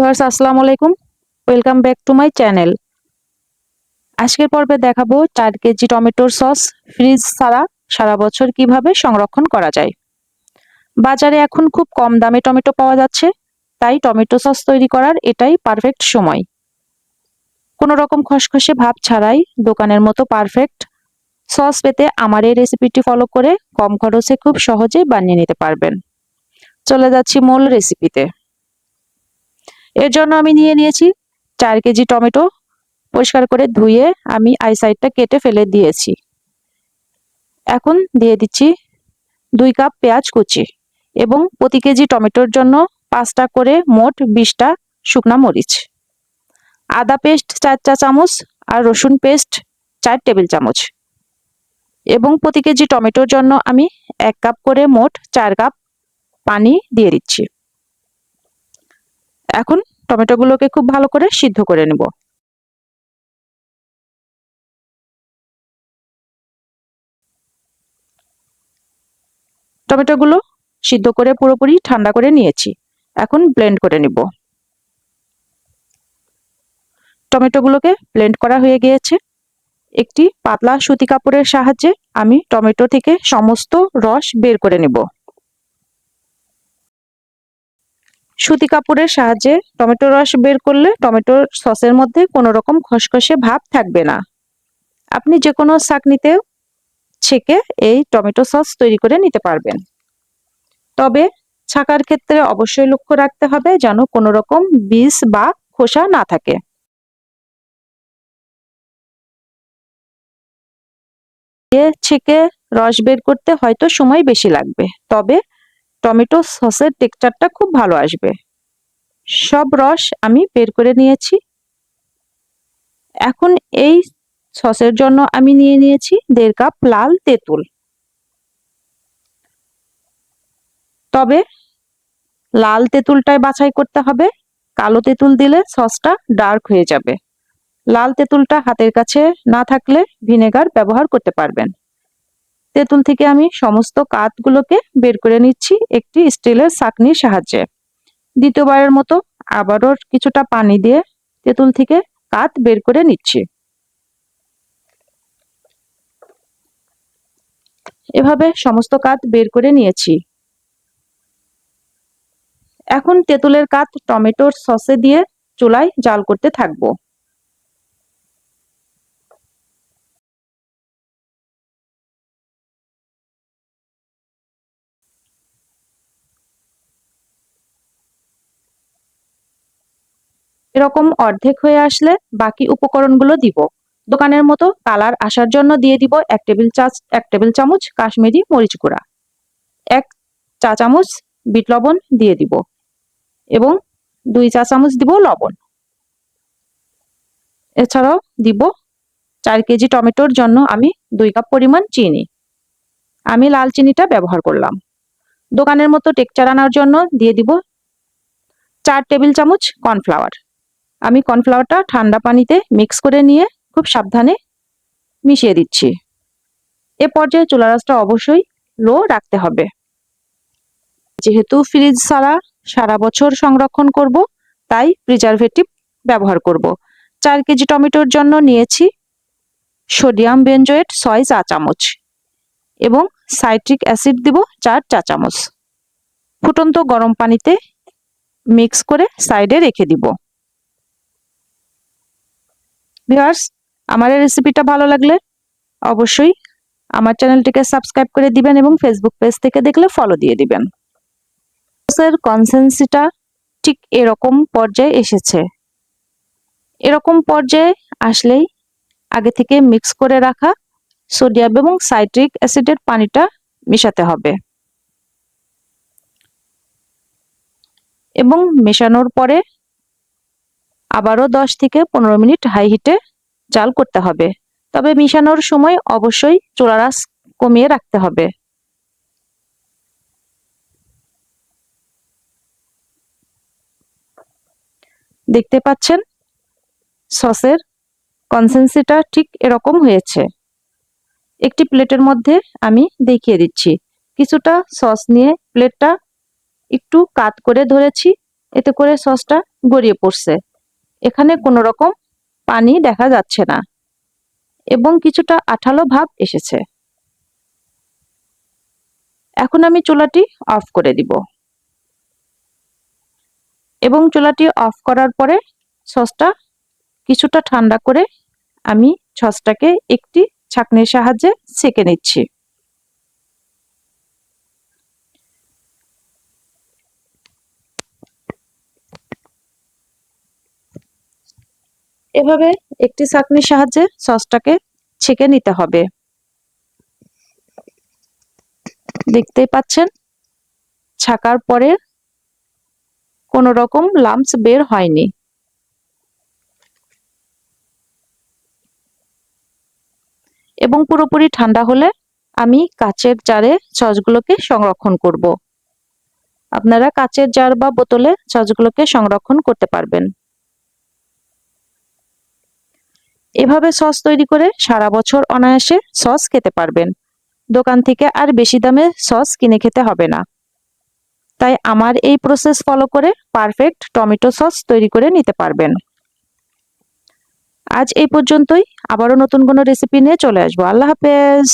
Viewers আসসালামু আলাইকুম, welcome back to my channel. আজকের পর্বে দেখাবো 4 কেজি টমেটোর সস ফ্রিজ ছাড়া সারা বছর কিভাবে সংরক্ষণ করা যায়। বাজারে এখন খুব কম দামে টমেটো পাওয়া যাচ্ছে, তাই টমেটো সস তৈরি করার এটাই পারফেক্ট সময়। কোনো রকম খসখসে ভাব ছাড়াই দোকানের মতো পারফেক্ট সস পেতে আমার এই রেসিপিটি ফলো করে কম খরচে খুব সহজেই বানিয়ে নিতে পারবেন। চলে যাচ্ছি মূল রেসিপিতে। এর জন্য আমি নিয়ে নিয়েছি 4 কেজি টমেটো। পরিষ্কার করে ধুয়ে আমি আই সাইডটা কেটে ফেলে দিয়েছি। এখন দিয়ে দিচ্ছি 2 কাপ পেঁয়াজ কুচি এবং প্রতি কেজি টমেটোর জন্য 5টা করে মোট 20টা শুকনা মরিচ, আদা পেস্ট 4 চা চামচ আর রসুন পেস্ট 4 টেবিল চামচ এবং প্রতি কেজি টমেটোর জন্য আমি 1 কাপ করে মোট 4 কাপ পানি দিয়ে দিচ্ছি। এখন টমেটোগুলোকে খুব ভালো করে সিদ্ধ করে নেব। টমেটোগুলো সিদ্ধ করে পুরোপুরি ঠান্ডা করে নিয়েছি। এখন ব্লেন্ড করে নিব। টমেটোগুলোকে ব্লেন্ড করা হয়ে গিয়েছে। একটি পাতলা সুতি কাপড়ের সাহায্যে আমি টমেটো থেকে সমস্ত রস বের করে নেব। সুতি কাপড়ের সাহায্যে টমেটোর রস বের করলে টমেটোর সসের মধ্যে কোনো রকম খসখসে ভাব থাকবে না। আপনি যে কোনো ছাঁকনিতে ছেঁকে এই টমেটো সস তৈরি করে নিতে পারবেন। তবে ছাঁকার ক্ষেত্রে অবশ্যই লক্ষ্য রাখতে হবে যেন কোনো রকম বীজ বা খোসা না থাকে। ছেঁকে রস বের করতে হয়তো সময় বেশি লাগবে, তবে টমেটো সসের টেক্সচারটা খুব ভালো আসবে। সব রস আমি বের করে নিয়েছি। এখন এই সসের জন্য আমি নিয়ে নিয়েছি 1.5 কাপ লাল তেঁতুল। তবে লাল তেঁতুলটাই বাছাই করতে হবে, কালো তেঁতুল দিলে সসটা ডার্ক হয়ে যাবে। লাল তেঁতুলটা হাতের কাছে না থাকলে ভিনেগার ব্যবহার করতে পারবেন। তেঁতুল থেকে আমি সমস্ত কাঠগুলোকে বের করে নিচ্ছি একটি স্টিলের ছাঁকনির সাহায্যে। দ্বিতীয়বারের মতো আবারও কিছুটা পানি দিয়ে তেঁতুল থেকে কাঠ বের করে নিচ্ছি। এভাবে সমস্ত কাঠ বের করে নিয়েছি। এখন তেঁতুলের কাঠ টমেটোর সসে দিয়ে চুলায় জাল করতে থাকবো। এরকম অর্ধেক হয়ে আসলে বাকি উপকরণগুলো দিব। দোকানের মতো কালার আসার জন্য দিয়ে দিব 1 টেবিল চামচ কাশ্মীরি মরিচ গুঁড়া, 1 চা চামচ বিট লবণ দিয়ে দিব এবং 2 চা চামচ দিব লবণ। এছাড়াও দিব 4 কেজি টমেটোর জন্য আমি 2 কাপ পরিমাণ চিনি। আমি লাল চিনিটা ব্যবহার করলাম। দোকানের মতো টেক্সচার আনার জন্য দিয়ে দিব 4 টেবিল চামচ কর্নফ্লাওয়ার। আমি কর্নফ্লাওয়ারটা ঠান্ডা পানিতে মিক্স করে নিয়ে খুব সাবধানে মিশিয়ে দিচ্ছি। এ পর্যায়ে চুলার আঁচটা অবশ্যই লো রাখতে হবে। যেহেতু ফ্রিজ ছাড়া সারা বছর সংরক্ষণ করব, তাই প্রিজারভেটিভ ব্যবহার করব। 4 কেজি টমেটোর জন্য নিয়েছি সোডিয়াম বেনজোয়েট 6 চা চামচ এবং সাইট্রিক অ্যাসিড দিব 4 চা চামচ। ফুটন্ত গরম পানিতে মিক্স করে সাইডে রেখে দিব। ভিউয়ার্স, আমার এই রেসিপিটা ভালো লাগলে অবশ্যই আমার চ্যানেলটিকে সাবস্ক্রাইব করে দিবেন এবং ফেসবুক পেজ থেকে দেখলে ফলো দিয়ে দিবেন। সসের কনসিস্টেন্সিটা ঠিক এরকম পর্যায়ে এসেছে। এরকম পর্যায়ে আসলেই আগে থেকে মিক্স করে রাখা সোডিয়াম এবং সাইট্রিক অ্যাসিডের পানিটা মেশাতে হবে এবং মেশানোর পরে আবারও 10 থেকে 15 মিনিট হাই হিটে জাল করতে হবে। তবে মিশানোর সময় অবশ্যই চুলার আঁচ কমিয়ে রাখতে হবে। দেখতে পাচ্ছেন সসের কনসিস্টেন্সিটা ঠিক এরকম হয়েছে। একটি প্লেটের মধ্যে আমি দেখিয়ে দিচ্ছি। কিছুটা সস নিয়ে প্লেটটা একটু কাত করে ধরেছি এতে করে সসটা গড়িয়ে পড়ছে। এখানে কোনো রকম পানি দেখা যাচ্ছে না এবং কিছুটা আঠালো ভাব এসেছে। এখন আমি চুলাটি অফ করে দিব এবং চুলাটি অফ করার পরে সসটা কিছুটা ঠান্ডা করে আমি সসটাকে একটি ছাঁকনির সাহায্যে ছেঁকে নিচ্ছি। এভাবে একটি ছাঁকনির সাহায্যে সসটাকে ছেঁকে নিতে হবে। দেখতেই পাচ্ছেন ছাকার পরে কোনো রকম লাম্পস বের হয়নি। এবং পুরোপুরি ঠান্ডা হলে আমি কাচের জারে সসগুলোকে সংরক্ষণ করব। আপনারা কাচের জার বা বোতলে সসগুলোকে সংরক্ষণ করতে পারবেন। এভাবে সস তৈরি করে সারা বছর অনায়াসে সস খেতে পারবেন। দোকান থেকে আর বেশি দামে সস কিনে খেতে হবে না। তাই আমার এই প্রসেস ফলো করে পারফেক্ট টমেটো সস তৈরি করে নিতে পারবেন। আজ এই পর্যন্তই, আবারও নতুন কোনো রেসিপি নিয়ে চলে আসবো। আল্লাহ হাফেজ।